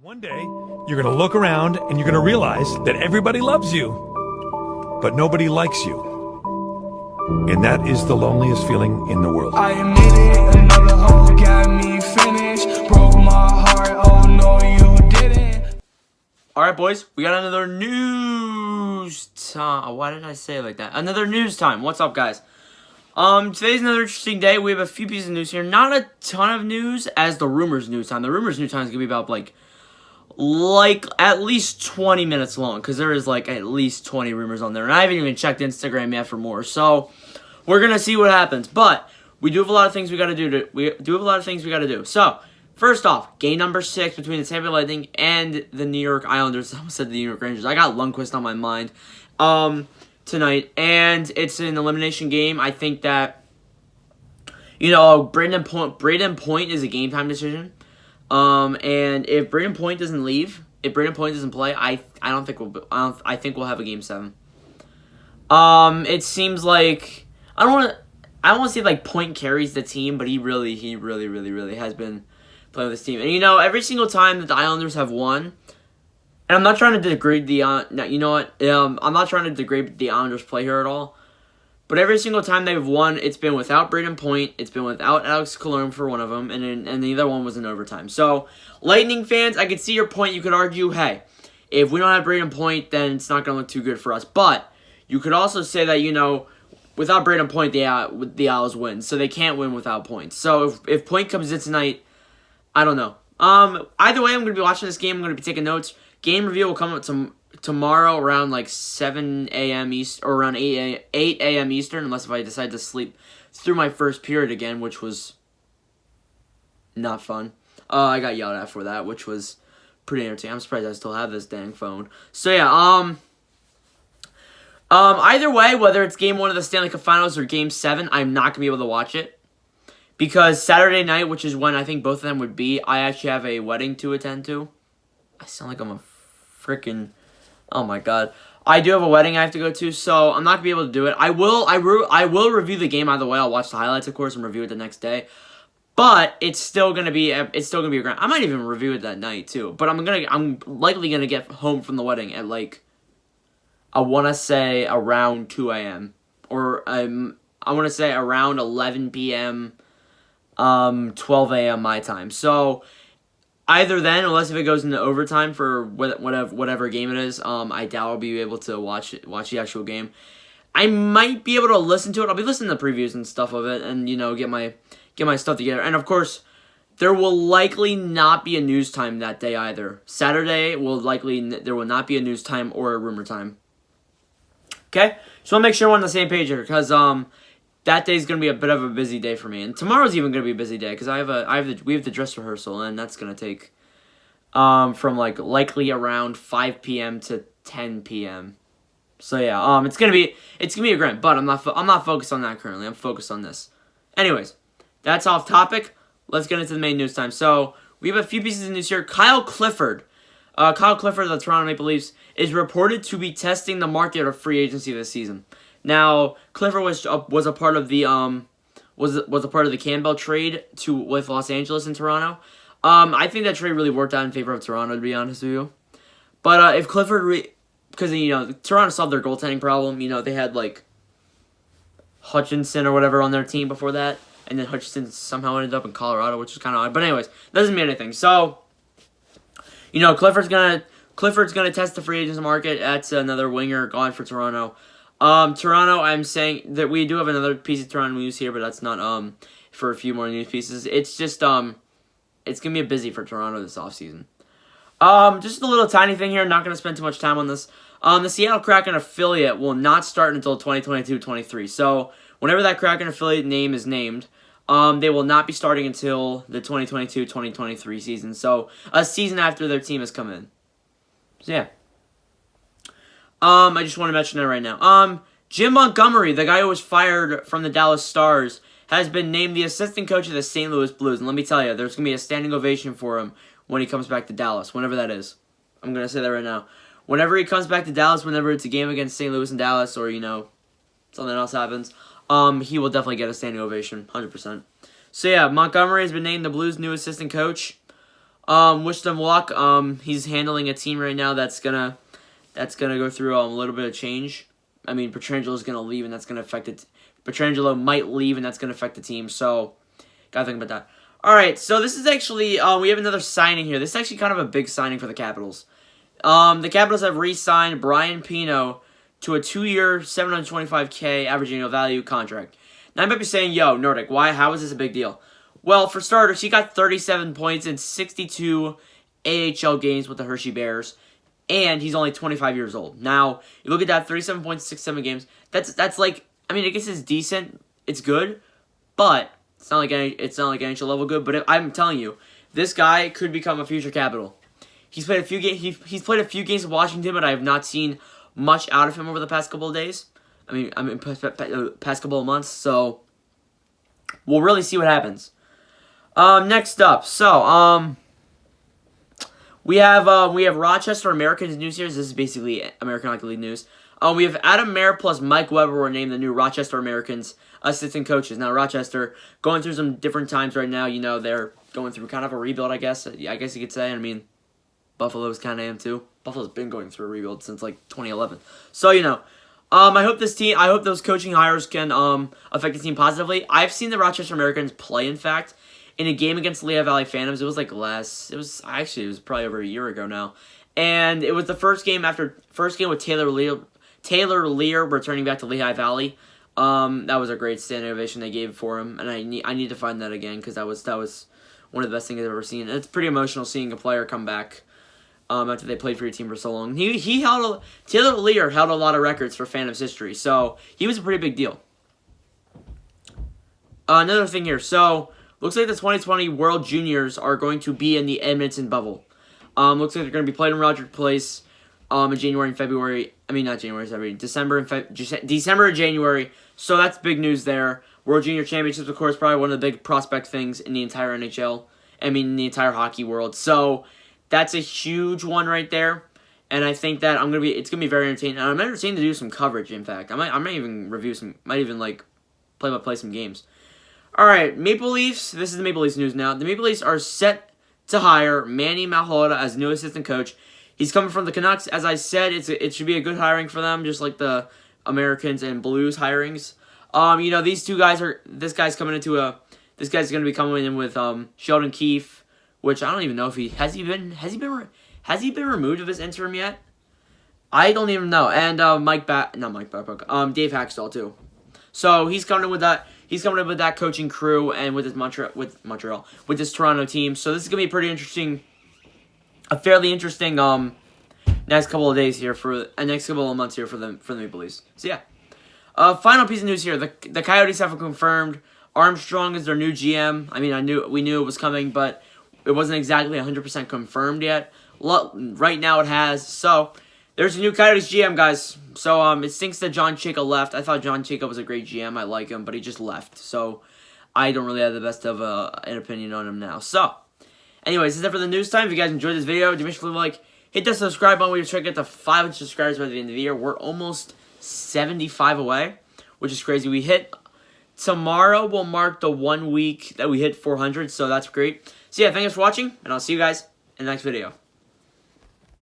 One day, you're going to look around and you're going to realize that everybody loves you, but nobody likes you. And that is the loneliest feeling in the world. I admit it, another hoe got me finished. Broke my heart, oh no you didn't. Alright boys, we got another news time. Why did I say it like that? Another news time. What's up guys? Today's another interesting day. We have a few pieces of news here. Not a ton of news as the rumors news time. The rumors news time is going to be about like at least 20 minutes long, because there is like at least 20 rumors on there, and I haven't even checked Instagram yet for more, so we're gonna see what happens. But we do have a lot of things we gotta do. So first off, game number 6 between the Tampa Bay Lightning and the New York Islanders. I almost said the New York Rangers. I got Lundqvist on my mind tonight, and it's an elimination game. I think that, you know, Braden Point is a game time decision. And if Braden Point doesn't leave, if Braden Point doesn't play, I think we'll have a game 7. It seems like I don't want to say like Point carries the team, but he really has been playing with this team. And you know, every single time that the Islanders have won, and I'm not trying to degrade I'm not trying to degrade the Islanders play here at all. But every single time they've won, it's been without Braden Point, it's been without Alex Killorn for one of them, and the other one was in overtime. So, Lightning fans, I could see your point. You could argue, hey, if we don't have Braden Point, then it's not going to look too good for us. But you could also say that, you know, without Braden Point, the Isles win, so they can't win without points. So if Point comes in tonight, I don't know. Either way, I'm going to be watching this game. I'm going to be taking notes. Game review will come up tomorrow around like 7 a.m. Eastern, or around 8 a.m. Eastern, unless if I decide to sleep through my first period again, which was not fun. I got yelled at for that, which was pretty entertaining. I'm surprised I still have this dang phone. So yeah, either way, whether it's game 1 of the Stanley Cup Finals or game 7, I'm not gonna be able to watch it, because Saturday night, which is when I think both of them would be, I actually have a wedding to attend to. I sound like I'm a freaking... Oh my god. I do have a wedding I have to go to, so I'm not going to be able to do it. I will review the game either way. I'll watch the highlights, of course, and review it the next day. But it's still going to be a grind. I might even review it that night too. But I'm likely going to get home from the wedding at like, I want to say around 2 a.m. or I want to say around 11 p.m. 12 a.m. my time. So either then, unless if it goes into overtime for whatever game it is, I doubt I'll be able to watch the actual game. I might be able to listen to it. I'll be listening to the previews and stuff of it, and you know, get my stuff together. And of course, there will likely not be a news time that day either. Saturday there will not be a news time or a rumor time. Okay, so I'll make sure we're on the same page here, because that day is going to be a bit of a busy day for me. And tomorrow's even going to be a busy day, because we have the dress rehearsal, and that's going to take from like likely around 5 p.m. to 10 p.m. So yeah, it's going to be a grind, but I'm not focused on that currently. I'm focused on this. Anyways, that's off topic. Let's get into the main news time. So, we have a few pieces of news here. Kyle Clifford of the Toronto Maple Leafs is reported to be testing the market of free agency this season. Now, Clifford was a part of the Campbell trade with Los Angeles and Toronto. I think that trade really worked out in favor of Toronto, to be honest with you. But if Clifford, because you know, Toronto solved their goaltending problem. You know, they had like Hutchinson or whatever on their team before that, and then Hutchinson somehow ended up in Colorado, which is kind of odd. But anyways, doesn't mean anything. So, you know, Clifford's gonna test the free agents market. That's another winger gone for Toronto. Toronto, I'm saying that we do have another piece of Toronto news here, but that's not, for a few more news pieces. It's just, it's gonna be busy for Toronto this offseason. Just a little tiny thing here, not gonna spend too much time on this. The Seattle Kraken affiliate will not start until 2022-23. So, whenever that Kraken affiliate name is named, they will not be starting until the 2022-2023 season. So, a season after their team has come in. So, yeah. I just want to mention that right now. Jim Montgomery, the guy who was fired from the Dallas Stars, has been named the assistant coach of the St. Louis Blues. And let me tell you, there's going to be a standing ovation for him when he comes back to Dallas, whenever that is. I'm going to say that right now. Whenever he comes back to Dallas, whenever it's a game against St. Louis and Dallas, or, you know, something else happens, he will definitely get a standing ovation, 100%. So, yeah, Montgomery has been named the Blues' new assistant coach. Wish them luck. He's handling a team right now that's gonna go through a little bit of change. I mean, Petrangelo's gonna leave, and that's gonna affect it. Petrangelo might leave, and that's gonna affect the team. So, gotta think about that. All right, so this is actually we have another signing here. This is actually kind of a big signing for the Capitals. The Capitals have re-signed Brian Pino to a 2-year, $725K average annual value contract. Now, I might be saying, yo, Nordic, why? How is this a big deal? Well, for starters, he got 37 points in 62 AHL games with the Hershey Bears, and he's only 25 years old. Now, you look at that, 37 points, 67 games. That's like, I mean, I guess it's decent, it's good, but it's not like NHL level good. But I'm telling you, this guy could become a future Capital. He's played a few games. He's played a few games with Washington, but I have not seen much out of him over the past couple of days. I mean, past couple of months. So we'll really see what happens. Next up, so we have Rochester Americans news here. This is basically American Hockey League news. We have Adam Mayer plus Mike Weber were named the new Rochester Americans assistant coaches. Now, Rochester going through some different times right now. You know, they're going through kind of a rebuild, I guess. I guess you could say. I mean, Buffalo's kind of am too. Buffalo's been going through a rebuild since like 2011. So, you know, I hope those coaching hires can affect the team positively. I've seen the Rochester Americans play, in fact, in a game against the Lehigh Valley Phantoms. It was probably over a year ago now. And it was the first game with Taylor Lear returning back to Lehigh Valley. That was a great standing ovation they gave for him, and I need to find that again because that was one of the best things I've ever seen. And it's pretty emotional seeing a player come back after they played for your team for so long. Taylor Lear held a lot of records for Phantoms history, so he was a pretty big deal. Another thing here, so looks like the 2020 World Juniors are going to be in the Edmonton bubble. Looks like they're going to be played in Rogers Place in January and February. I mean, not January, February. December and January. So that's big news there. World Junior Championships, of course, probably one of the big prospect things in the entire NHL. I mean, the entire hockey world. So that's a huge one right there. And I think that it's gonna be very entertaining. And I'm entertained to do some coverage. In fact, I might even review like play some games. All right, Maple Leafs. This is the Maple Leafs news now. The Maple Leafs are set to hire Manny Malhotra as new assistant coach. He's coming from the Canucks. As I said, it should be a good hiring for them, just like the Americans and Blues hirings. You know, these two guys this guy's going to be coming in with Sheldon Keefe, which I don't even know if has he been removed of his interim yet? I don't even know. And Dave Haxtell too. So he's coming in with that. He's coming in with that coaching crew and with his with this Toronto team. So this is gonna be pretty interesting. A fairly interesting next couple of days here next couple of months here for the Maple Leafs. So yeah. Final piece of news here: the Coyotes have confirmed Armstrong is their new GM. I mean, we knew it was coming, but it wasn't exactly 100% confirmed yet. Right now it has. So there's a new Coyotes GM, guys. So it stinks that John Chayka left. I thought John Chayka was a great GM. I like him, but he just left. So I don't really have the best of an opinion on him now. So anyways, this is it for the news time. If you guys enjoyed this video, do make sure to like, hit that subscribe button. We're trying to get to 500 subscribers by the end of the year. We're almost 75 away, which is crazy. Tomorrow will mark the 1 week that we hit 400, so that's great. So yeah, thanks for watching, and I'll see you guys in the next video.